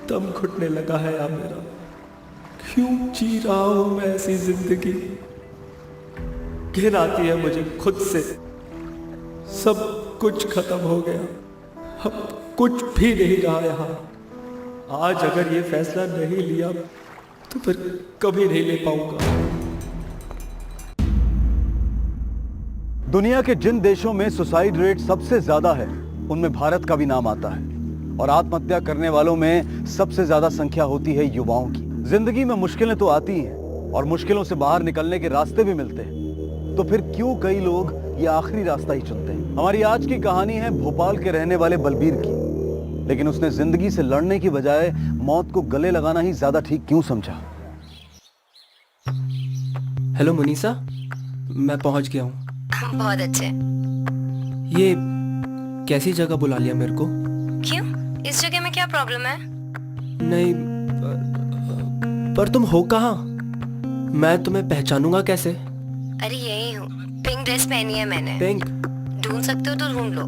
दम घुटने लगा है यार मेरा। क्यों जी रहा हूं मैं ऐसी जिंदगी। घिन आती है मुझे खुद से। सब कुछ खत्म हो गया, अब कुछ भी नहीं रहा यहाँ। आज अगर ये फैसला नहीं लिया तो फिर कभी नहीं ले पाऊंगा। दुनिया के जिन देशों में सुसाइड रेट सबसे ज्यादा है उनमें भारत का भी नाम आता है और आत्महत्या करने वालों में सबसे ज्यादा संख्या होती है युवाओं की। जिंदगी में मुश्किलें तो आती हैं और मुश्किलों से बाहर निकलने के रास्ते भी मिलते हैं, तो फिर क्यों कई लोग ये आखिरी रास्ता ही चुनते हैं। हमारी आज की कहानी है भोपाल के रहने वाले बलबीर की, लेकिन उसने जिंदगी से लड़ने की बजाय मौत को गले लगाना ही ज्यादा ठीक क्यों समझा। हेलो मुनीसा, मैं पहुंच गया हूँ। बहुत अच्छे। ये कैसी जगह बुला लिया मेरे को? क्यों, इस जगह में क्या प्रॉब्लम है? नहीं पर तुम हो कहाँ? मैं तुम्हें पहचानूंगा कैसे? अरे यही हूँ, पिंक ड्रेस पहनी है मैंने। पिंक? ढूंढ सकते हो तो ढूंढ लो।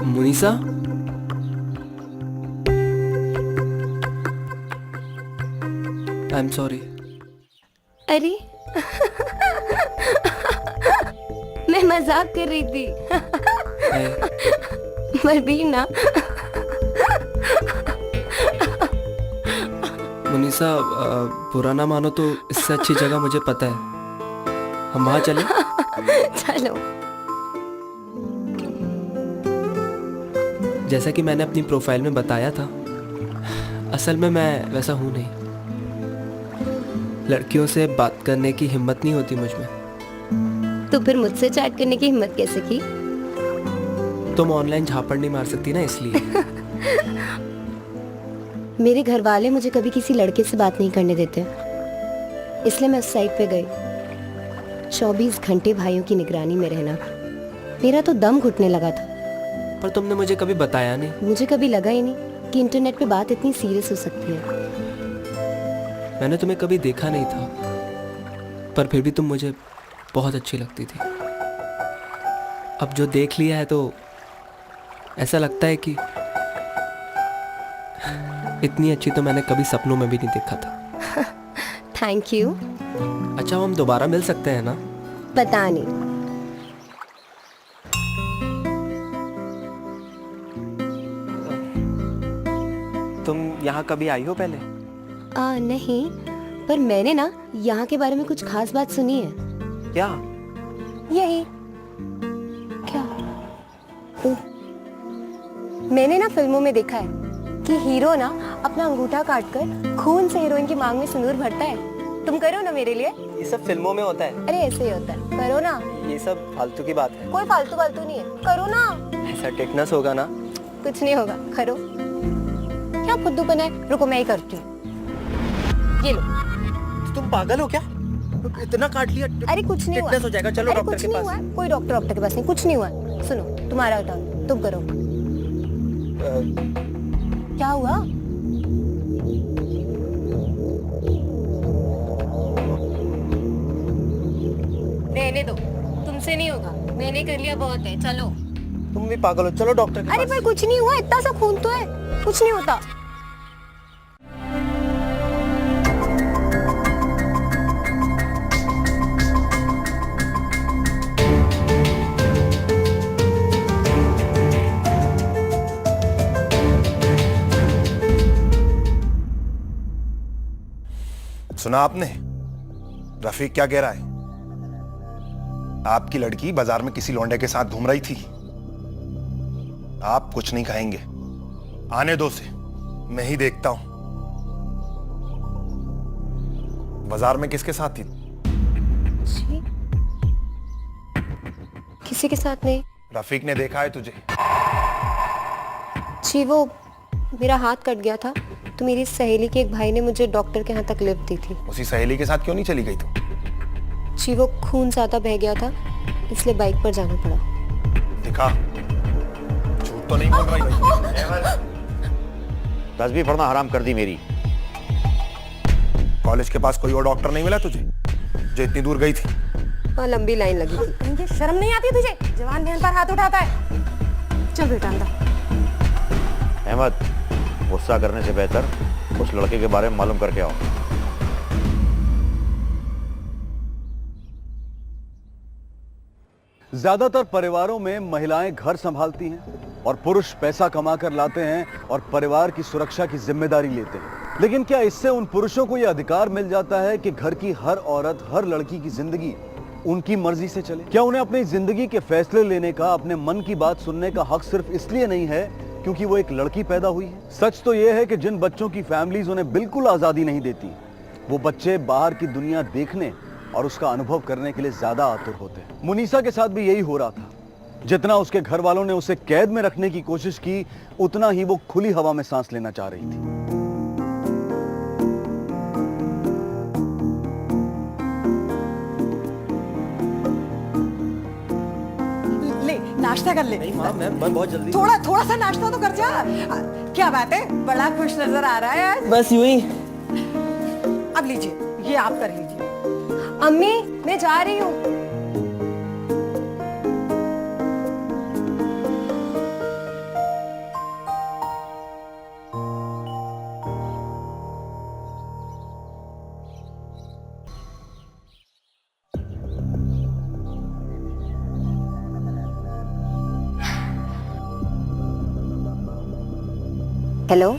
मुनीसा, आई एम सॉरी। अरे मैं मजाक कर रही थी। बलबीर ना। मुनीसा, बुरा ना मानो तो इससे अच्छी जगह मुझे पता है, हम वहाँ चले? चलो। जैसा कि मैंने अपनी प्रोफाइल में बताया था, असल में मैं वैसा हूँ नहीं। लड़कियों से बात करने की हिम्मत नहीं होती मुझ में। तो फिर मुझसे चैट करने की हिम्मत कैसे की? तुम ऑनलाइन झापड़ नहीं मार सकती ना, इसलिए। मेरे घर वाले मुझे कभी किसी लड़के से बात नहीं करने देते, इसलिए मैं उस साइट पे गई। 24 घंटे भाइयों की निगरानी में रहना, मेरा तो दम घुटने लगा था। पर तुमने मुझे कभी बताया नहीं। मुझे कभी लगा ही नहीं कि इंटरनेट पे बात इतनी सीरियस हो सकती है। मैंने तुम्हें कभी देखा नहीं था, पर फिर भी तुम मुझे बहुत अच्छी लगती थी। अब जो देख लिया है तो ऐसा लगता है कि इतनी अच्छी तो मैंने कभी सपनों में भी नहीं देखा था। Thank you. अच्छा, हम दोबारा मिल सकते हैं ना? पता नहीं। तुम यहाँ कभी आई हो पहले? नहीं, पर मैंने ना यहाँ के बारे में कुछ खास बात सुनी है। क्या? यही क्या? मैंने ना फिल्मों में देखा है कि हीरो ना अपना अंगूठा काटकर खून से हीरोइन की मांग में सिंदूर भरता है। तुम करो ना मेरे लिए। ये सब फिल्मों में होता है। अरे ऐसे ही होता है, करो ना। ये सब फालतू की बात है। कोई फालतू फालतू नहीं है, करो ना। ऐसा टेटनस होगा ना? कुछ नहीं होगा, करो। क्या फुद्दूपन है, रुको मैं ही करती हूँ। ये लो। तुम पागल हो क्या? इतना काट लिया? अरे कुछ नहीं हुआ। टेटनस हो जाएगा, चलो डॉक्टर के पास। कोई डॉक्टर के पास नहीं, कुछ नहीं हुआ। सुनो, तुम्हारा बताओ, तुम करो। क्या हुआ? रहने दो, तुमसे नहीं होगा। मैंने कर लिया, बहुत है, चलो। तुम भी पागल हो, चलो डॉक्टर के अरे पास। पर कुछ नहीं हुआ, इतना सा खून तो है, कुछ नहीं होता। सुना आपने रफीक क्या कह रहा है? आपकी लड़की बाजार में किसी लौंडे के साथ घूम रही थी। आप कुछ नहीं कहेंगे, आने दो से, मैं ही देखता हूं। बाजार में किसके साथ थी? किसी के साथ नहीं। रफीक ने देखा है तुझे? जी वो मेरा हाथ कट गया था तो मेरी सहेली के एक भाई ने मुझे डॉक्टर के यहाँ तक लिफ्ट दी थी। उसी सहेली के साथ क्यों नहीं चली गई तू? जी वो खून ज्यादा बह गया था इसलिए बाइक पर जाना पड़ा। दिखा, झूठ तो नहीं बोल रही भाई। तस्बीह पढ़ना हराम कर दी मेरी। कॉलेज के पास कोई और डॉक्टर नहीं मिला तुझे जो इतनी दूर गई थी? वहाँ लंबी लाइन लगी थी। तुझे शर्म नहीं आती तुझे? जवान बहन पर हाथ उठाता है। चल बेटा अंदर। अहमद, गुस्सा करने से बेहतर उस लड़के के बारे में मालूम करके आओ। ज्यादातर परिवारों में महिलाएं घर संभालती हैं और पुरुष पैसा कमाकर लाते हैं और परिवार की सुरक्षा की जिम्मेदारी लेते हैं। लेकिन क्या इससे उन पुरुषों को यह अधिकार मिल जाता है कि घर की हर औरत, हर लड़की की जिंदगी उनकी मर्जी से चले? क्या उन्हें अपनी जिंदगी के फैसले लेने का, अपने मन की बात सुनने का हक सिर्फ इसलिए नहीं है क्योंकि वो एक लड़की पैदा हुई है? सच तो यह है कि जिन बच्चों की फैमिलीज उन्हें बिल्कुल आजादी नहीं देती, वो बच्चे बाहर की दुनिया देखने और उसका अनुभव करने के लिए ज्यादा आतुर होते हैं। मुनीसा के साथ भी यही हो रहा था। जितना उसके घर वालों ने उसे कैद में रखने की कोशिश की, उतना ही वो खुली हवा में सांस लेना चाह रही थी। ले नाश्ता कर ले। मैं बहुत जल्दी। थोड़ा सा नाश्ता तो कर जा। क्या बात है, बड़ा खुश नजर आ रहा है आज। बस यूं ही। अब लीजिए, ये आप कर लीजिए। अम्मी मैं जा रही हूँ। हेलो,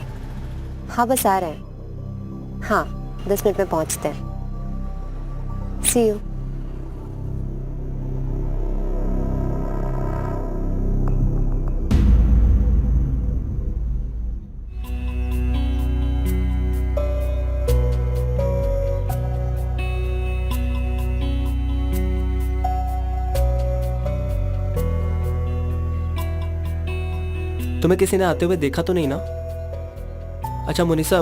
हाँ बस आ रहे हैं। हाँ 10 मिनट में पहुंचते हैं। See you. तुम्हें किसी ने आते हुए देखा तो नहीं ना? अच्छा मुनीसा,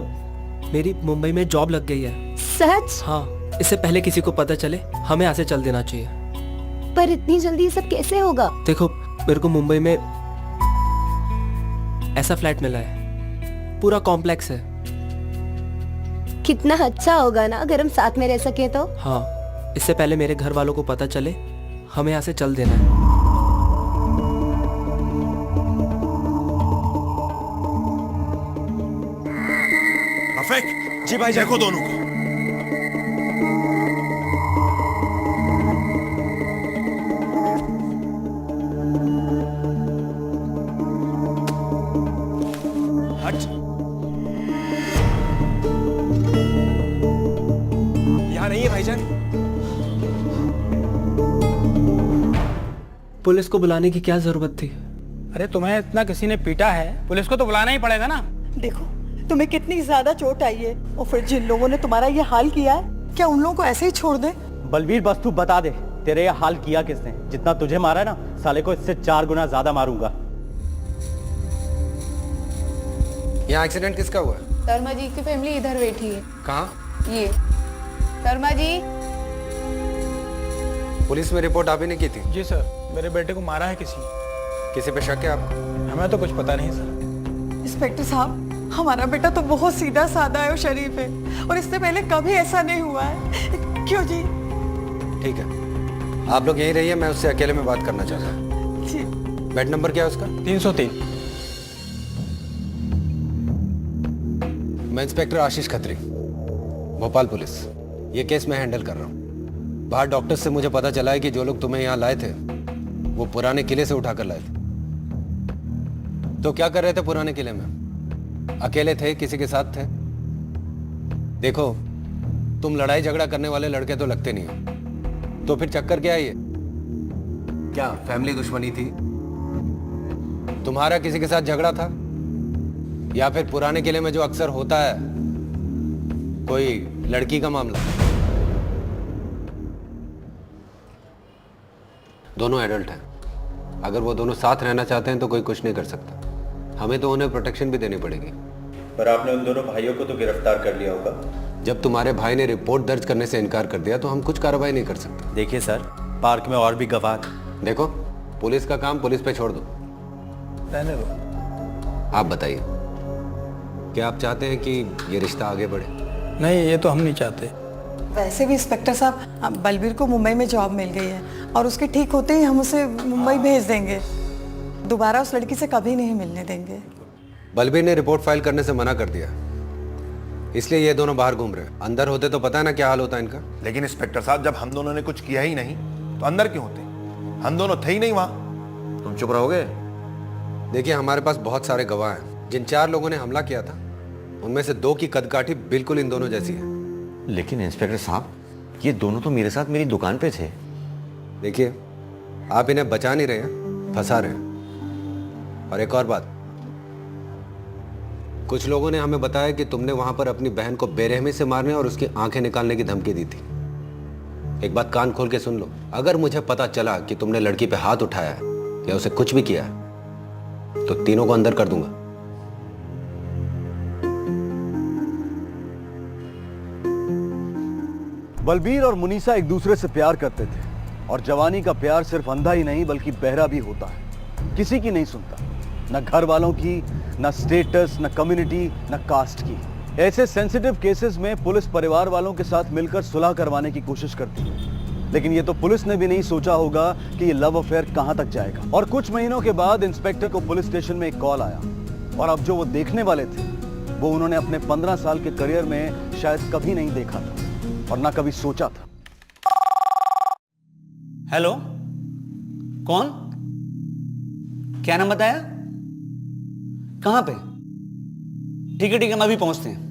मेरी मुंबई में जॉब लग गई है। सच? हाँ, इससे पहले किसी को पता चले हमें यहाँ से चल देना चाहिए। पर इतनी जल्दी ये सब कैसे होगा? देखो, मेरे को मुंबई में ऐसा फ्लैट मिला है, पूरा कॉम्प्लेक्स है। कितना अच्छा होगा ना अगर हम साथ में रह सके तो। हाँ, इससे पहले मेरे घर वालों को पता चले हमें यहाँ से चल देना है। रफीक जी भाई, देखो दोनों को। यहाँ नहीं है भाईजान। पुलिस को बुलाने की क्या जरूरत थी? अरे तुम्हें इतना किसी ने पीटा है, पुलिस को तो बुलाना ही पड़ेगा ना। देखो तुम्हें कितनी ज्यादा चोट आई है और फिर जिन लोगों ने तुम्हारा ये हाल किया है, क्या उन लोगों को ऐसे ही छोड़ दे? बलवीर बस तू बता दे, तेरे ये हाल किया किसने? जितना तुझे मारा है ना, साले को इससे 4 गुना ज्यादा मारूंगा। यहाँ एक्सीडेंट किसका हुआ है? शर्मा जी की फैमिली इधर बैठी है। कहाँ? ये शर्मा जी। पुलिस में रिपोर्ट आप ही ने की थी? जी सर, मेरे बेटे को मारा है किसी पे शक है आपको? हमें तो कुछ पता नहीं सर। इंस्पेक्टर साहब, हमारा बेटा तो बहुत सीधा साधा है और शरीफ है और इससे पहले कभी ऐसा नहीं हुआ है। क्यों जी? ठीक है, आप लोग यहीं रहिए, मैं उससे अकेले में बात करना चाहता हूँ। जी। बेड नंबर क्या है उसका? 303। मैं इंस्पेक्टर आशीष खत्री, भोपाल पुलिस। ये केस मैं हैंडल कर रहा हूँ। बाहर डॉक्टर से मुझे पता चला है कि जो लोग तुम्हें यहाँ लाए थे वो पुराने किले से उठाकर लाए थे। तो क्या कर रहे थे पुराने किले में? अकेले थे, किसी के साथ थे? देखो, तुम लड़ाई झगड़ा करने वाले लड़के तो लगते नहीं हो, तो फिर चक्कर क्या है ये? क्या फैमिली दुश्मनी थी? तुम्हारा किसी के साथ झगड़ा था? या फिर पुराने किले में जो अक्सर होता है, कोई लड़की का मामला? दोनों एडल्ट हैं, अगर वो दोनों साथ रहना चाहते हैं तो कोई कुछ नहीं कर सकता। हमें तो उन्हें प्रोटेक्शन भी देनी पड़ेगी। पर आपने उन दोनों भाइयों को तो गिरफ्तार कर लिया होगा। जब तुम्हारे भाई ने रिपोर्ट दर्ज करने से इनकार कर दिया तो हम कुछ कार्रवाई नहीं कर सकते। देखिए सर, पार्क में और भी गवाह हैं। देखो, पुलिस का काम पुलिस पे छोड़ दो। रहने दो। आप बताइए, क्या आप चाहते हैं कि ये रिश्ता आगे बढ़े? नहीं, ये तो हम नहीं चाहते। वैसे भी इंस्पेक्टर साहब, बलबीर को मुंबई में जॉब मिल गई है और उसके ठीक होते ही हम उसे मुंबई भेज देंगे। दोबारा उस लड़की से कभी नहीं मिलने देंगे। बलबीर ने रिपोर्ट फाइल करने से मना कर दिया, इसलिए ये दोनों बाहर घूम रहे हैं। अंदर होते तो पता है ना क्या हाल होता है इनका। लेकिन इंस्पेक्टर साहब, जब हम दोनों ने कुछ किया ही नहीं तो अंदर क्यों होते? हम दोनों थे ही नहीं वहां। तुम चुप रहोगे? देखिए, हमारे पास बहुत सारे गवाह हैं। जिन 4 लोगों ने हमला किया था उनमें से 2 की कदकाठी बिल्कुल इन दोनों जैसी है। लेकिन इंस्पेक्टर साहब, ये दोनों तो मेरे साथ मेरी दुकान पे थे। देखिए, आप इन्हें बचा नहीं रहे हैं, फंसा रहे हैं। और एक और बात, कुछ लोगों ने हमें बताया कि तुमने वहां पर अपनी बहन को बेरहमी से मारने और उसकी आंखें निकालने की धमकी दी थी। एक बात कान खोल के सुन लो, अगर मुझे पता चला कि तुमने लड़की पे हाथ उठाया है या उसे कुछ भी किया है तो तीनों को अंदर कर दूंगा। बलबीर और मुनीसा एक दूसरे से प्यार करते थे और जवानी का प्यार सिर्फ अंधा ही नहीं बल्कि बहरा भी होता है। किसी की नहीं सुनता, न घर वालों की, न स्टेटस, न कम्युनिटी, न कास्ट की। ऐसे सेंसिटिव केसेस में पुलिस परिवार वालों के साथ मिलकर सुलह करवाने की कोशिश करती है, लेकिन ये तो पुलिस ने भी नहीं सोचा होगा कि ये लव अफेयर कहां तक जाएगा। और कुछ महीनों के बाद इंस्पेक्टर को पुलिस स्टेशन में एक कॉल आया और अब जो वो देखने वाले थे वो उन्होंने अपने 15 साल के करियर में शायद कभी नहीं देखा था और ना कभी सोचा था। हेलो, कौन? क्या नाम बताया? कहां पे? ठीक है हम अभी पहुंचते हैं।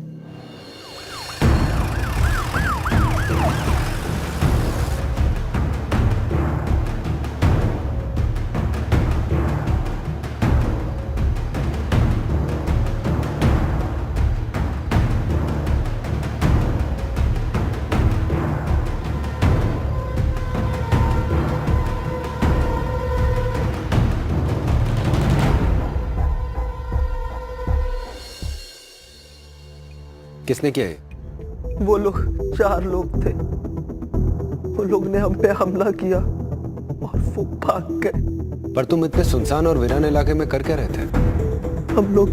किसने किया है? वो लोग 4 लोग थे। वो लोग ने हम पे हमला किया और वो भाग गए। पर तुम इतने सुनसान और वीरान इलाके में कर क्या रहे थे? हम लोग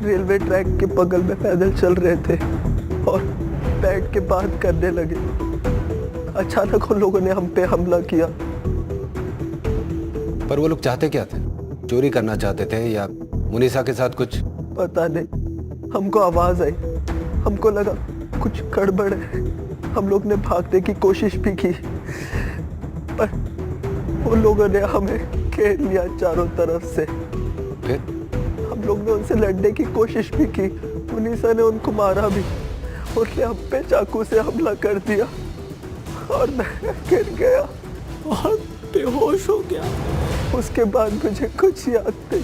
रेलवे ट्रैक के बगल में पैदल चल रहे थे और बैठ के बात करने लगे। अचानक उन लोगों ने हम पे हमला किया। पर वो लोग चाहते क्या थे? चोरी करना चाहते थे या मुनीसा के साथ कुछ? पता नहीं, हमको आवाज आई, हमको लगा कुछ गड़बड़ है। हम लोग ने भागने की कोशिश भी की पर उन लोगों ने हमें घेर लिया चारों तरफ से। फिर हम लोग ने उनसे लड़ने की कोशिश भी की। मुनीसा ने उनको मारा भी। उसने हम पे चाकू से हमला कर दिया और मैं गिर गया और बेहोश हो गया। उसके बाद मुझे कुछ याद नहीं।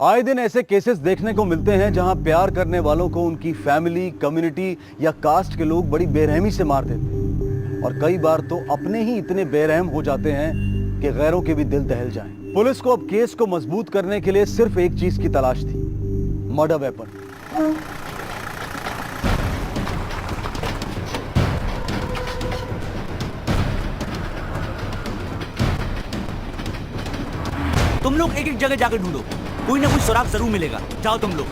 आए दिन ऐसे केसेस देखने को मिलते हैं जहां प्यार करने वालों को उनकी फैमिली, कम्युनिटी या कास्ट के लोग बड़ी बेरहमी से मार देते हैं और कई बार तो अपने ही इतने बेरहम हो जाते हैं कि गैरों के भी दिल दहल जाएं। पुलिस को अब केस को मजबूत करने के लिए सिर्फ एक चीज की तलाश थी, मर्डर वेपन। तुम लोग एक एक जगह जाकर ढूंढो, कोई ना कोई सुराग जरूर मिलेगा। जाओ तुम लोग।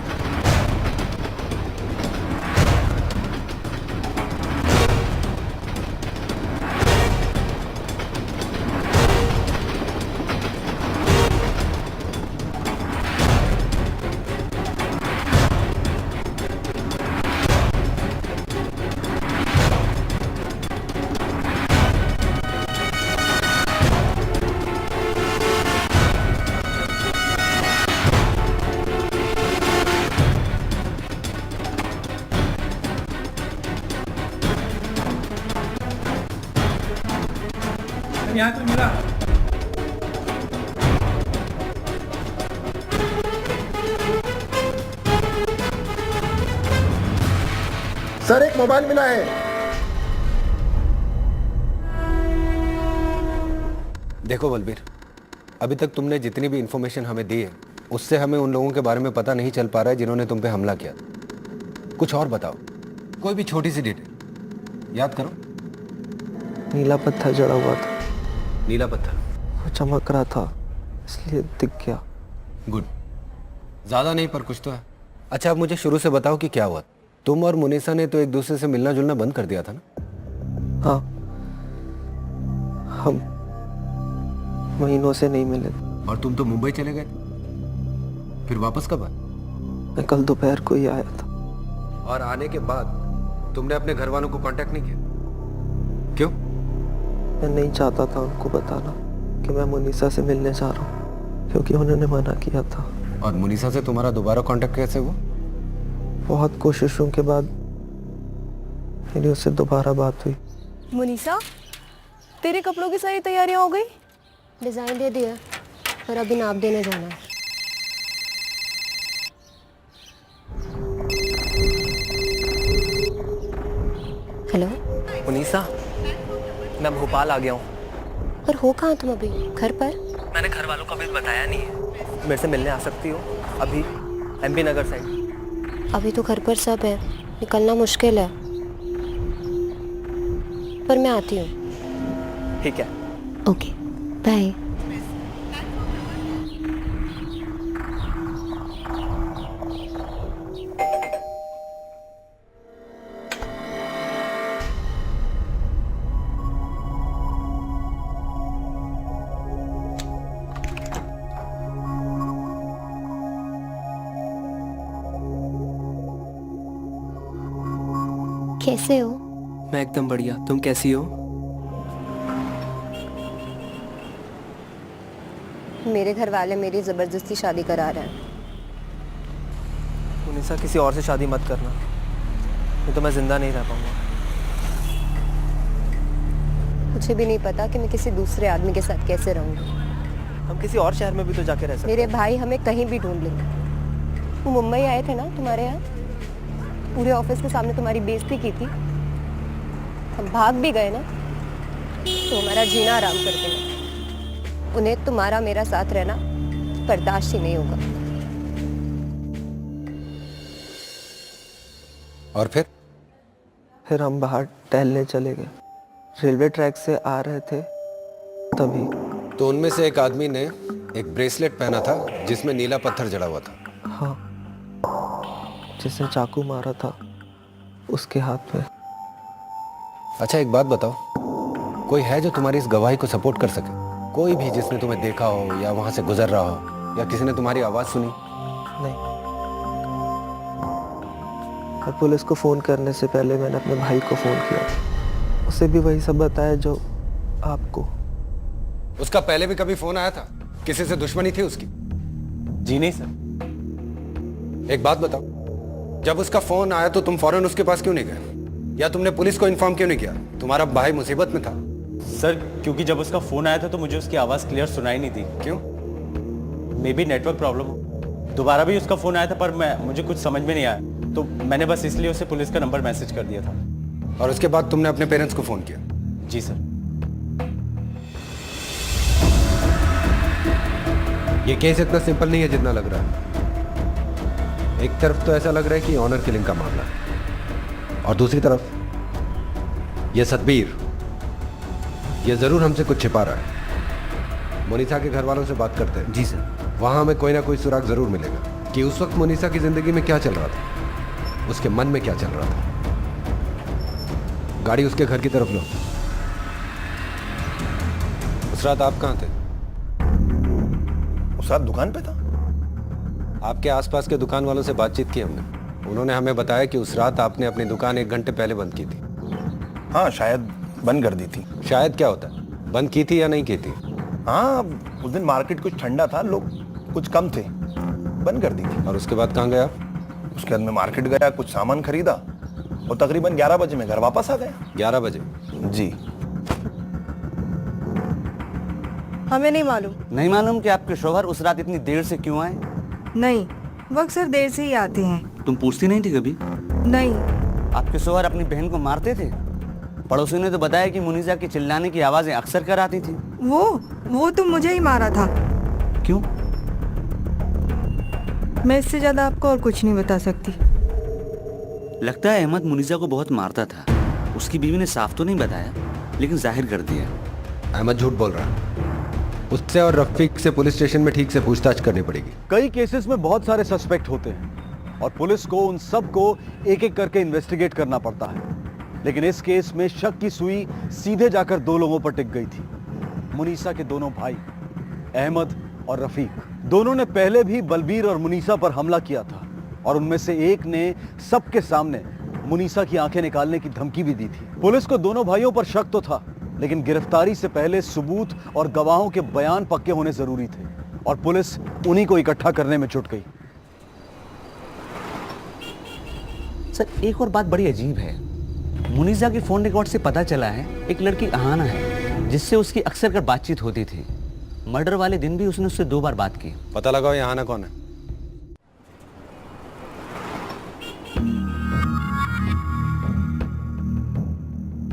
यहाँ तो मिला। सर, एक मोबाइल मिला है। देखो बलबीर, अभी तक तुमने जितनी भी इंफॉर्मेशन हमें दी है उससे हमें उन लोगों के बारे में पता नहीं चल पा रहा है जिन्होंने तुम पे हमला किया। कुछ और बताओ, कोई भी छोटी सी डिटेल याद करो। नीला पत्थर जड़ा हुआ था, नीला पत्थर, वो चमक रहा था इसलिए दिख गया। गुड, ज्यादा नहीं पर कुछ तो है। अच्छा, अब मुझे शुरू से बताओ कि क्या हुआ। तुम और मुनीसा ने तो एक दूसरे से मिलना जुलना बंद कर दिया था ना? हाँ, हम महीनों से नहीं मिले। और तुम तो मुंबई चले गए, फिर वापस कब आए? मैं कल दोपहर को ही आया था। और आने के बाद तुमने अपने घर वालों को कांटेक्ट नहीं किया? क्यों? मैं नहीं चाहता था उनको बताना कि मैं मुनीसा से मिलने जा रहा हूँ, क्योंकि उन्होंने मना किया था। और मुनीसा से तुम्हारा दोबारा कांटेक्ट कैसे हुआ? बहुत कोशिशों के बाद मेरी उससे दोबारा बात हुई। मुनीसा, तेरे कपड़ों की सारी तैयारियां हो गई? डिज़ाइन दे दिया और अभी नाप देने जाना है। हेलो मुनीसा, मैं भोपाल आ गया हूँ। और हो कहाँ तुम अभी? घर पर? मैंने घर वालों को अभी बताया नहीं है। मेरे से मिलने आ सकती हो अभी MP नगर साइड। अभी तो घर पर सब है, निकलना मुश्किल है, पर मैं आती हूँ। ठीक है। Okay, bye. कैसे हो? मैं एकदम बढ़िया, तुम कैसी हो? मेरे घर वाले मेरी जबरदस्ती शादी करा रहे हैं। मुनीसा, किसी और से शादी मत करना, नहीं तो मैं जिंदा नहीं रह पाऊंगा। मुझे भी नहीं पता कि मैं किसी दूसरे आदमी के साथ कैसे रहूंगी। हम किसी और शहर में भी तो जाके रह सकते। मेरे भाई हमें कहीं भी ढूंढ लेंगे। वो मुंबई आए थे ना तुम्हारे यहाँ, पूरे ऑफिस के सामने तुम्हारी बेइज्जती की थी। हम भाग भी गए ना तो हमारा जीना आराम कर देना। उन्हें तुम्हारा मेरा साथ रहना बर्दाश्त ही नहीं होगा। और फिर हम बाहर टहलने चले गए। रेलवे ट्रैक से आ रहे थे तभी तो उनमें से एक आदमी ने एक ब्रेसलेट पहना था जिसमें नीला पत्थर जड़ा हुआ था। हाँ, जिसने चाकू मारा था उसके हाथ में। अच्छा, एक बात बताओ, कोई है जो तुम्हारी इस गवाही को सपोर्ट कर सके? कोई भी जिसने तुम्हें देखा हो या वहां से गुजर रहा हो या किसी ने तुम्हारी आवाज सुनी? नहीं, और पुलिस को फोन करने से पहले मैंने अपने भाई को फोन किया, उसे भी वही सब बताया जो आपको। उसका पहले भी कभी फोन आया था? किसी से दुश्मनी थी उसकी? जी नहीं सर। एक बात बताओ, जब उसका फोन आया तो तुम फौरन उसके पास क्यों नहीं गए, या तुमने पुलिस को इन्फॉर्म क्यों नहीं किया? तुम्हारा भाई मुसीबत में था। सर, क्योंकि जब उसका फोन आया था तो मुझे उसकी आवाज क्लियर सुनाई नहीं थी। क्यों? मे बी नेटवर्क प्रॉब्लम हो। दोबारा भी उसका फोन आया था पर मुझे कुछ समझ में नहीं आया, तो मैंने बस इसलिए उसे पुलिस का नंबर मैसेज कर दिया था। और उसके बाद तुमने अपने पेरेंट्स को फोन किया? जी सर। ये केस इतना सिंपल नहीं है जितना लग रहा है। एक तरफ तो ऐसा लग रहा है कि ऑनर किलिंग का मामला है, और दूसरी तरफ ये सतबीर, ये जरूर हमसे कुछ छिपा रहा है। मुनीसा के घर वालों से बात करते हैं। जी सर। वहां हमें कोई ना कोई सुराग जरूर मिलेगा कि उस वक्त मुनीसा की जिंदगी में क्या चल रहा था, उसके मन में क्या चल रहा था। गाड़ी उसके घर की तरफ लो। उस रात आप कहाँ थे? उस रात दुकान पे था। आपके आसपास के दुकान वालों से बातचीत की हमने। उन्होंने हमें बताया कि उस रात आपने अपनी दुकान 1 घंटे पहले बंद की थी। हाँ, शायद बंद कर दी थी। शायद क्या होता है, बंद की थी या नहीं की थी? हाँ, उस दिन मार्केट कुछ ठंडा था, लोग कुछ कम थे, बंद कर दी थी। और उसके बाद कहाँ गया? उसके बाद मैं मार्केट गया, कुछ सामान खरीदा और तकरीबन 11 बजे में घर वापस आ गया। 11 बजे? जी। हमें नहीं मालूम। नहीं मालूम कि आपके शौहर उस रात इतनी देर से क्यों आए? नहीं, वो अक्सर देर से ही आते हैं। तुम पूछती नहीं थी कभी? नहीं। आपके शौहर अपनी बहन को मारते थे? पड़ोसियों ने तो बताया कि मुनीसा की चिल्लाने की आवाजें अक्सर कर आती थी। वो तो मुझे ही मारा था। क्यों? मैं इससे ज्यादा आपको और कुछ नहीं बता सकती। लगता है अहमद मुनीसा को बहुत मारता था। उसकी बीवी ने साफ तो नहीं बताया, लेकिन जाहिर कर दिया। अहमद झूठ बोल रहा है। उससे और रफीक से पुलिस स्टेशन में ठीक से पूछताछ करनी पड़ेगी। कई केसेस में बहुत सारे सस्पेक्ट होते हैं और पुलिस को उन सब को एक एक करके इन्वेस्टिगेट करना पड़ता है, लेकिन इस केस में शक की सुई सीधे जाकर दो लोगों पर टिक गई थी। मुनीसा के दोनों भाई अहमद और रफीक। दोनों ने पहले भी बलबीर और मुनीसा पर हमला किया था और उनमें से एक ने सबके सामने मुनीसा की आंखें निकालने की धमकी भी दी थी। पुलिस को दोनों भाइयों पर शक तो था, लेकिन गिरफ्तारी से पहले सबूत और गवाहों के बयान पक्के होने जरूरी थे और पुलिस उन्हीं को इकट्ठा करने में जुट गई। सर, एक और बात बड़ी अजीब है। मुनीसा के फोन रिकॉर्ड से पता चला है एक लड़की अहाना है, जिससे उसकी अक्सर कर बातचीत होती थी। मर्डर वाले दिन भी उसने उससे 2 बार बात की। पता लगाओ ये अहाना कौन है।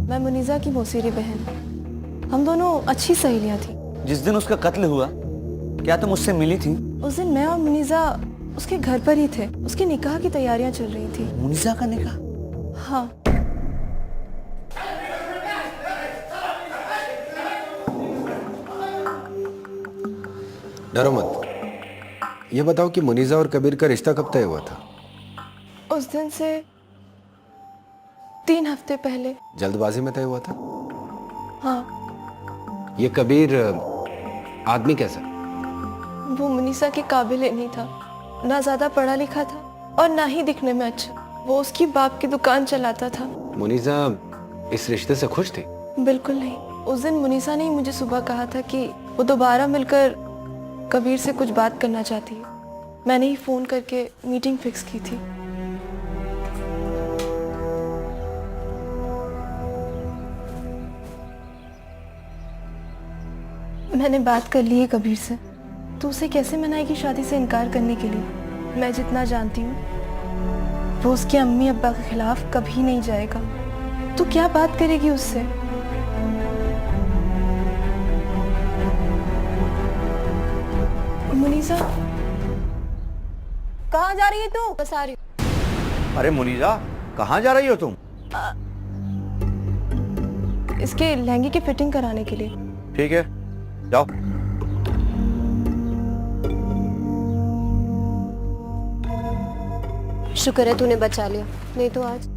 मैं मुनीसा की मौसेरी बहन। हम दोनों अच्छी सहेलियां थी। जिस दिन उसका कत्ल हुआ, क्या तुम उससे मिली थी? उस दिन मैं और मुनीसा उसके घर पर ही थे। उसके निकाह की तैयारियां चल रही थी। मुनीसा का निकाह? हाँ। डरो मत। ये बताओ कि मुनीसा और कबीर का रिश्ता कब तय हुआ था? उस दिन से 3 हफ्ते पहले। जल्दबाजी में तय हुआ था? हाँ। ये कबीर आदमी कैसा? वो मुनीसा के काबिल ही नहीं था। ना ज्यादा पढ़ा लिखा था और ना ही दिखने में अच्छा। वो उसकी बाप की दुकान चलाता था। मुनीसा इस रिश्ते से खुश थी? बिल्कुल नहीं। उस दिन मुनीसा ने मुझे सुबह कहा था कि वो दोबारा मिलकर कबीर से कुछ बात करना चाहती है। मैंने ही फोन करके मीटिंग फिक्स की थी। मैंने बात कर ली है कबीर से। तो उसे कैसे मनाएगी शादी से इनकार करने के लिए? मैं जितना जानती हूँ वो उसके अम्मी अब्बा के खिलाफ कभी नहीं जाएगा। तो क्या बात करेगी उससे? मुनीसा, कहाँ जा रही है तू? बस आ रही हूँ। अरे मुनीसा, कहाँ जा रही हो तुम? इसके लहंगे की फिटिंग कराने के लिए। ठीक है, जाओ। शुक्र है तूने बचा लिया, नहीं तो आज।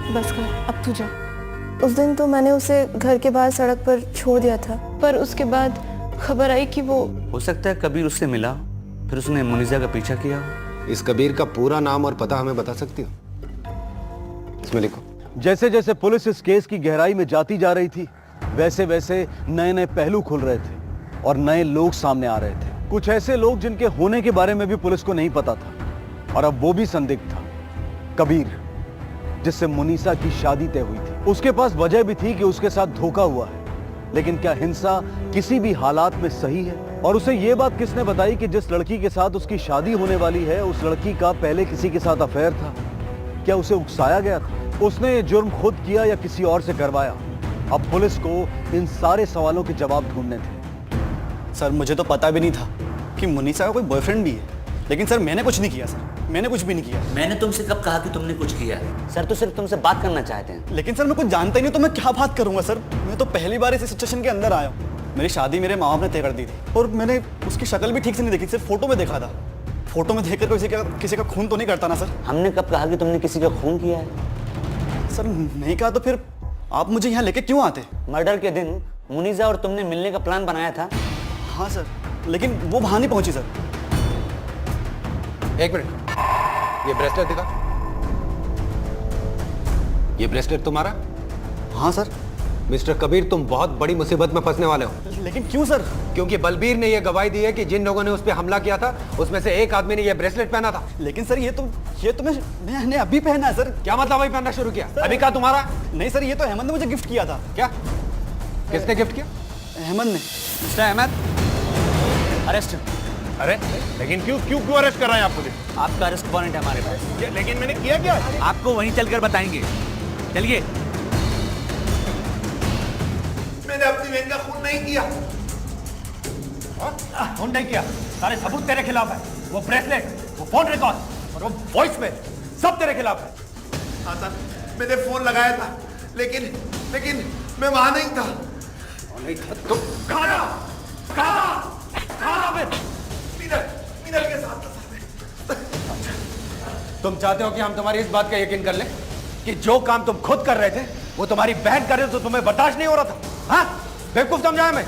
बस कर, अब तू जा। उस दिन तो मैंने उसे घर के बाहर सड़क पर छोड़ दिया था, पर उसके बाद खबर आई कि वो। हो सकता है कबीर उससे मिला, फिर उसने मुनीसा का पीछा किया। इस कबीर का पूरा नाम और पता हमें बता सकती हो? इसमें लिखो। जैसे जैसे पुलिस इस केस की गहराई में जाती जा रही थी, वैसे वैसे नए नए पहलू खुल रहे थे और नए लोग सामने आ रहे थे। कुछ ऐसे लोग जिनके होने के बारे में भी पुलिस को नहीं पता था, और अब वो भी संदिग्ध था। कबीर, जिससे मुनीसा की शादी तय हुई थी। उसके पास वजह भी थी कि उसके साथ धोखा हुआ है, लेकिन क्या हिंसा किसी भी हालात में सही है? और उसे ये बात किसने बताई कि जिस लड़की के साथ उसकी शादी होने वाली है, उस लड़की का पहले किसी के साथ अफेयर था? क्या उसे उकसाया गया था? उसने ये जुर्म खुद किया या किसी और से करवाया? अब पुलिस को इन सारे सवालों के जवाब ढूंढने थे। सर, मुझे तो पता भी नहीं था कि मुनीसा का कोई बॉयफ्रेंड भी है। लेकिन सर, मैंने कुछ नहीं किया। सर, मैंने कुछ भी नहीं किया। मैंने तुमसे कब कहा कि तुमने कुछ किया? सर तो सिर्फ तुमसे बात करना चाहते हैं। लेकिन सर, मैं कुछ जानता ही नहीं तो मैं क्या बात करूंगा? सर, मैं तो पहली बार इस सिचुएशन के अंदर आया हूँ। मेरी शादी मेरे माँ बाप ने तय कर दी थी और मैंने उसकी शक्ल भी ठीक से नहीं देखी, सिर्फ फोटो में देखा था। फोटो में देखकर किसी का खून तो नहीं करता ना सर? हमने कब कहा कि तुमने किसी का खून किया है? सर, नहीं कहा तो फिर आप मुझे यहाँ लेके क्यों आते? मर्डर के दिन मुनीसा और तुमने मिलने का प्लान बनाया था। हाँ सर, लेकिन वो वहां नहीं पहुंची। सर, एक मिनट, ये ब्रेसलेट दिखा। ये ब्रेसलेट तुम्हारा? हाँ सर। मिस्टर कबीर, तुम बहुत बड़ी मुसीबत में फंसने वाले हो। लेकिन क्यों सर? क्योंकि बलबीर ने यह गवाही दी है कि जिन लोगों ने उस पर हमला किया था, उसमें से एक आदमी ने यह ब्रेसलेट पहना था। लेकिन सर, ये तो मैंने अभी पहना है। सर, क्या मतलब अभी पहनना शुरू किया? अभी कहा तुम्हारा? नहीं सर, ये तो अहमद ने मुझे गिफ्ट किया था। क्या? किसने गिफ्ट किया? अहमद ने। Mister Ahmed, arrest. अरे लेकिन क्यों अरेस्ट कर रहे हैं आप मुझे? आपका अरेस्ट वारंट है हमारे पास। लेकिन मैंने किया क्या? आपको वहीं चलकर बताएंगे। चलिए। मैंने अपनी बहन का खून नहीं किया। खून नहीं किया, सारे सबूत तेरे खिलाफ है। वो ब्रेसलेट, वो फोन रिकॉर्ड और वो वॉइस मेल सब तेरे खिलाफ है। हाँ सर, मैंने फोन लगाया था, लेकिन मैं वहां नहीं था। नहीं था तो कहाँ था? फिर मीनल के साथ था सर। तुम चाहते हो कि हम तुम्हारी इस बात का यकीन कर लें कि जो काम तुम खुद कर रहे थे वो तुम्हारी बहन कर रही थी, तो तुम्हें बर्दाश्त नहीं हो रहा था? हाँ, बेवकूफ समझा हमें।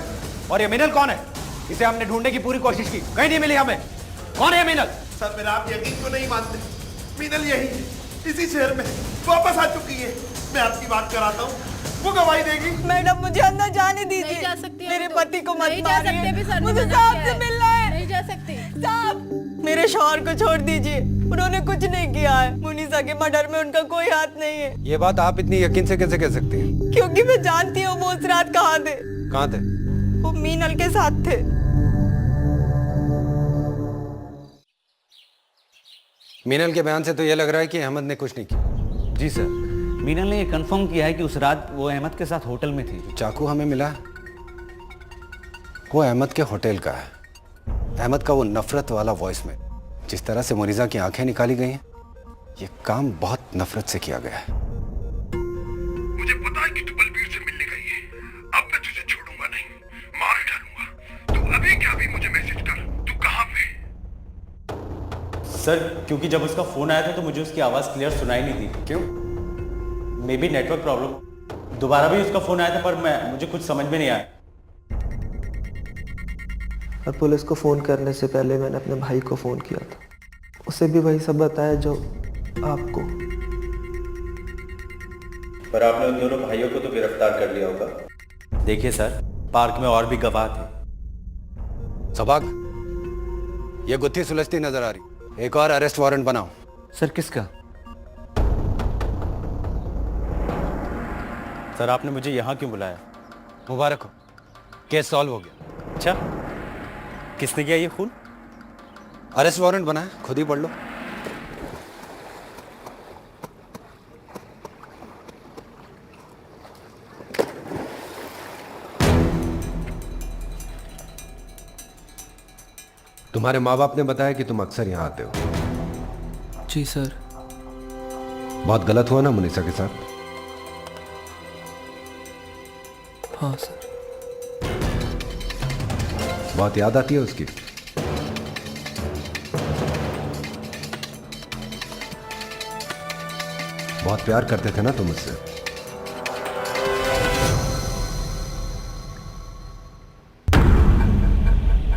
और ये मीनल कौन है? इसे हमने ढूंढने की पूरी कोशिश की, कहीं नहीं मिली हमें। कौन है मीनल? सर मेरा आप यकीन क्यों नहीं मानते? मीनल यही है, इसी शहर में वापस आ चुकी है। मैं आपकी बात कराता हूँ, वो गवाही देगी। मैडम मुझे अंदर जाने नहीं दीजिए। जा सकती मेरे तो। पति को मत नहीं जा सकते, अभी सर ने मुझे मना साहब किया से है। मिलना है। नहीं जा सकती। साहब, मेरे शौहर को छोड़ दीजिए, उन्होंने कुछ नहीं किया है। मुनीसा के मर्डर में उनका कोई हाथ नहीं है। ये बात आप इतनी यकीन से कैसे कह सकती हैं? क्योंकि मैं जानती हूँ वो उस रात कहाँ थे। कहाँ थे? वो मीनल के साथ थे। मीनल के बयान से तो ये लग रहा है कि अहमद ने कुछ नहीं किया। जी सर, मीनल ने ये कंफर्म किया है कि उस रात वो अहमद के साथ होटल में थी। चाकू हमें मिला है, वो अहमद के होटल का है। अहमद का वो नफरत वाला वॉइस में जिस तरह से मुनीजा की आंखें निकाली गई हैं, ये काम बहुत नफरत से किया गया है। मुझे पता है कि तू बलबीर से मिलने गई है। अब मैं तुझे छोड़ूंगा नहीं, मार डालूंगा। तू अभी क्या भी मुझे मैसेज कर, तू कहाँ पे? सर क्योंकि जब उसका फोन आया था तो मुझे उसकी आवाज़ क्लियर सुनाई नहीं दी। क्यों? May be network problem. दोबारा भी उसका फोन आया था पर मुझे कुछ समझ में नहीं आया। और पुलिस को फ़ोन करने से पहले मैंने अपने भाई को फ़ोन किया था, उसे भी वही सब बताया जो आपको। पर आपने उन दोनों भाइयों को तो गिरफ्तार कर लिया होगा। देखिए सर, पार्क में और भी गवाह थे। सबाग, ये गुत्थी सुलझती नजर आ रही। एक और अरेस्ट वारंट बनाओ। सर किसका? सर आपने मुझे यहाँ क्यों बुलाया? मुबारक हो, केस सॉल्व हो गया। अच्छा, किसने किया ये खून? अरेस्ट वारंट बना है, खुद ही पढ़ लो। तुम्हारे माँ बाप ने बताया कि तुम अक्सर यहाँ आते हो। जी सर। बहुत गलत हुआ ना मुनीसा के साथ? हाँ सर। बहुत याद आती है उसकी? बहुत प्यार करते थे ना तुम उससे?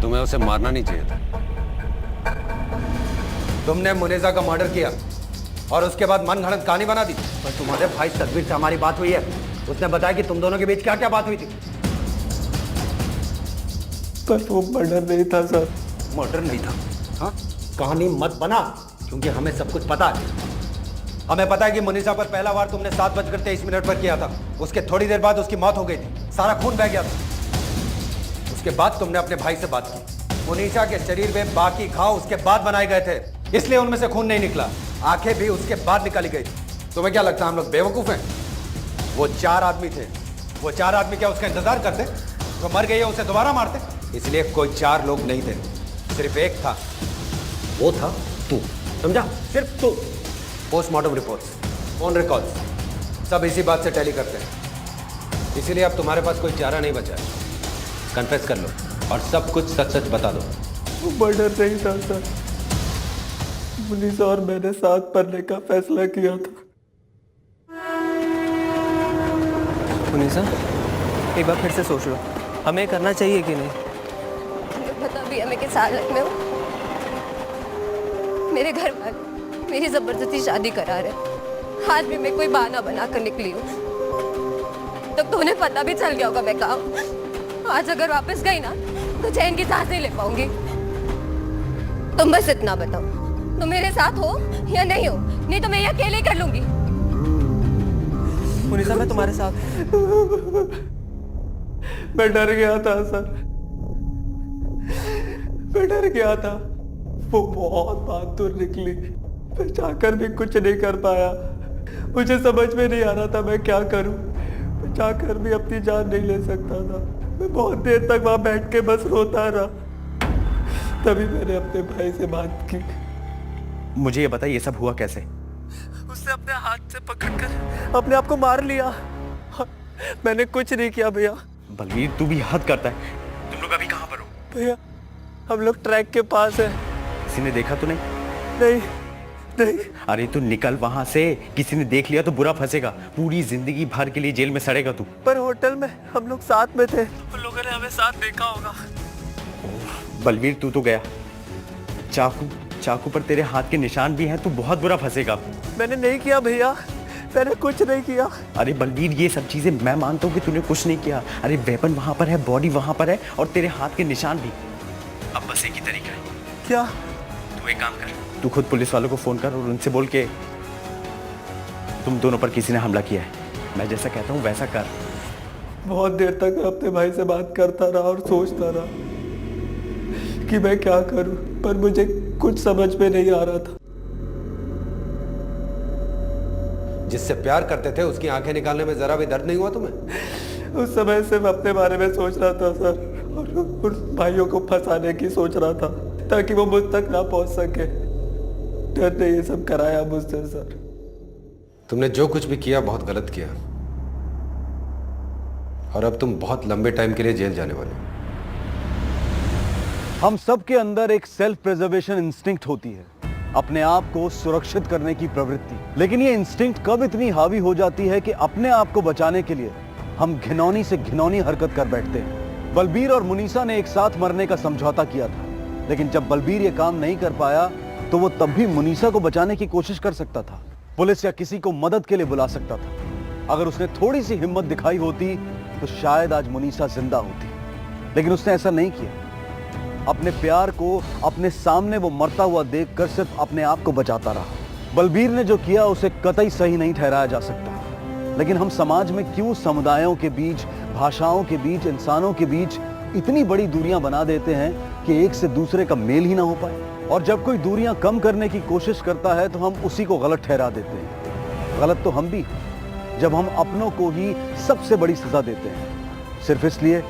तुम्हें उसे मारना नहीं चाहिए था। तुमने मुनीसा का मर्डर किया और उसके बाद मनगढ़ंत कहानी बना दी। पर तुम्हारे भाई तकबीर से हमारी बात हुई है, उसने बताया कि तुम दोनों के बीच क्या क्या बात हुई थी। पर वो मर्डर नहीं था सर। मर्डर नहीं था? हाँ, कहानी मत बना, क्योंकि हमें सब कुछ पता है। हमें पता है कि मुनीसा पर पहला वार तुमने 7:23 पर किया था। उसके थोड़ी देर बाद उसकी मौत हो गई थी, सारा खून बह गया था। उसके बाद तुमने अपने भाई से बात की। मुनीसा के शरीर में बाकी घाव उसके बाद बनाए गए थे, इसलिए उनमें से खून नहीं निकला। आंखें भी उसके बाद निकाली गई। तुम्हें क्या लगता है हम लोग बेवकूफ हैं? वो 4 आदमी थे। वो 4 आदमी क्या उसका इंतजार करते? जो मर गई है उसे दोबारा मारते? इसलिए कोई 4 लोग नहीं थे, सिर्फ एक था। वो था तू, समझा? सिर्फ तू। पोस्टमार्टम रिपोर्ट्स, फोन रिकॉर्ड्स सब इसी बात से टैली करते हैं। इसीलिए अब तुम्हारे पास कोई चारा नहीं बचा है। कन्फेस कर लो और सब कुछ सच सच बता दो। वो मर्डर नहीं था सर। मुनीसा और मैंने साथ पढ़ने का फैसला किया था। मुनीसा, एक बार फिर से सोच लो, हमें करना चाहिए कि नहीं? पता भी है मैं किस हालत में हूँ। मेरे घर वाले मेरी जबरदस्ती शादी करा रहे। आज भी मैं कोई बहाना बना कर निकली हूँ, तो तुम्हें पता भी चल गया होगा मैं कहाँ हूँ। आज अगर वापस गई ना तो चैन की सांस नहीं ले पाऊंगी। तुम बस इतना बताओ, तुम मेरे साथ हो या नहीं हो, नहीं तो मैं ये अकेले कर लूंगी। मुनीसा, मैं तुम्हारे साथ। मैं डर गया था सर, मैं डर गया था। वो बहुत बहादुर निकली, मैं चाहकर भी कुछ नहीं कर पाया। मुझे समझ में नहीं आ रहा था मैं क्या करूं। मैं चाहकर भी अपनी जान नहीं ले सकता था। मैं बहुत देर तक वहां बैठ के बस रोता रहा। तभी मैंने अपने भाई से बात की। मुझे ये बता, ये सब हुआ कैसे? उसने अपने हाथ से पकड़कर अपने आप को मार लिया। मैंने कुछ नहीं किया भैया। बलवीर, तू भी हद करता है। तुम लोग अभी कहाँ पर हो? भैया हम लोग ट्रैक के पास है। किसी ने देखा तो नहीं? नहीं नहीं। अरे तू निकल वहां से, किसी ने देख लिया तो बुरा फंसेगा। पूरी जिंदगी भर के लिए जेल में सड़ेगा तू। पर होटल में हम लोग साथ में थे, उन लोगों ने हमें साथ देखा होगा। बलवीर, तू तो गया। चाकू पर तेरे हाथ के निशान भी हैं, तू बहुत बुरा फंसेगा। मैंने नहीं किया भैया, मैंने कुछ नहीं किया। अरे बलवीर, ये सब चीजें मैं मानता हूँ कि तूने कुछ नहीं किया। अरे वेपन वहां पर है, बॉडी वहां पर है, और तेरे हाथ के निशान भी। अब बस एक ही तरीका है। क्या? तू एक काम कर, तू खुद पुलिस वालों को फोन कर और उनसे बोल के तुम दोनों पर किसी ने हमला किया है। मैं जैसा कहता हूँ वैसा कर। बहुत देर तक मैं अपने भाई से बात करता रहा और सोचता रहा कि मैं क्या करूं, पर मुझे कुछ समझ में नहीं आ रहा था। जिससे प्यार करते थे उसकी आंखें निकालने में जरा भी दर्द नहीं हुआ तुम्हें? उस समय सिर्फ अपने बारे में सोच रहा था सर, और उन भाइयों को फंसाने की सोच रहा था ताकि वो मुझ तक ना पहुंच सके। डर ने ये सब कराया मुझसे सर। तुमने जो कुछ भी किया बहुत गलत किया, और अब तुम बहुत लंबे टाइम के लिए जेल जाने वाले हो। हम सब के अंदर एक सेल्फ प्रिजर्वेशन इंस्टिंक्ट होती है, अपने आप को सुरक्षित करने की प्रवृत्ति। लेकिन ये इंस्टिंक्ट कब इतनी हावी हो जाती है कि अपने आप को बचाने के लिए हम घिनौनी से घिनौनी हरकत कर बैठते हैं। बलबीर और मुनीसा ने एक साथ मरने का समझौता किया था, लेकिन जब बलबीर ये काम नहीं कर पाया तो वो तब भी मुनीसा को बचाने की कोशिश कर सकता था। पुलिस या किसी को मदद के लिए बुला सकता था। अगर उसने थोड़ी सी हिम्मत दिखाई होती तो शायद आज मुनीसा जिंदा होती, लेकिन उसने ऐसा नहीं किया। अपने प्यार को अपने सामने वो मरता हुआ देखकर सिर्फ अपने आप को बचाता रहा। बलबीर ने जो किया उसे कतई सही नहीं ठहराया जा सकता। लेकिन हम समाज में क्यों समुदायों के बीच, भाषाओं के बीच, इंसानों के बीच इतनी बड़ी दूरियां बना देते हैं कि एक से दूसरे का मेल ही ना हो पाए। और जब कोई दूरियां कम करने की कोशिश करता है तो हम उसी को गलत ठहरा देते हैं। गलत तो हम भी, जब हम अपनों को ही सबसे बड़ी सजा देते हैं, सिर्फ इसलिए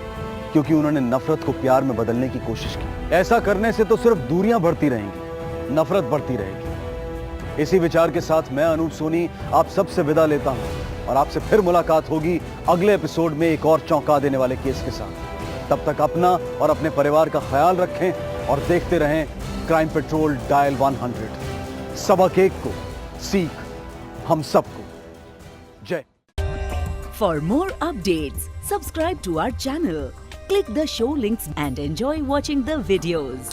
क्योंकि उन्होंने नफरत को प्यार में बदलने की कोशिश की। ऐसा करने से तो सिर्फ दूरियां बढ़ती रहेंगी, नफरत बढ़ती रहेगी। इसी विचार के साथ मैं अनूप सोनी आप सबसे विदा लेता हूं, और आपसे फिर मुलाकात होगी अगले एपिसोड में एक और चौंका देने वाले केस के साथ। तब तक अपना और अपने परिवार का ख्याल रखें और देखते रहें क्राइम पेट्रोल डायल 100। सबक एक को, सीख हम सबको। जय। For more updates, subscribe to our channel, click the show links and enjoy watching the videos.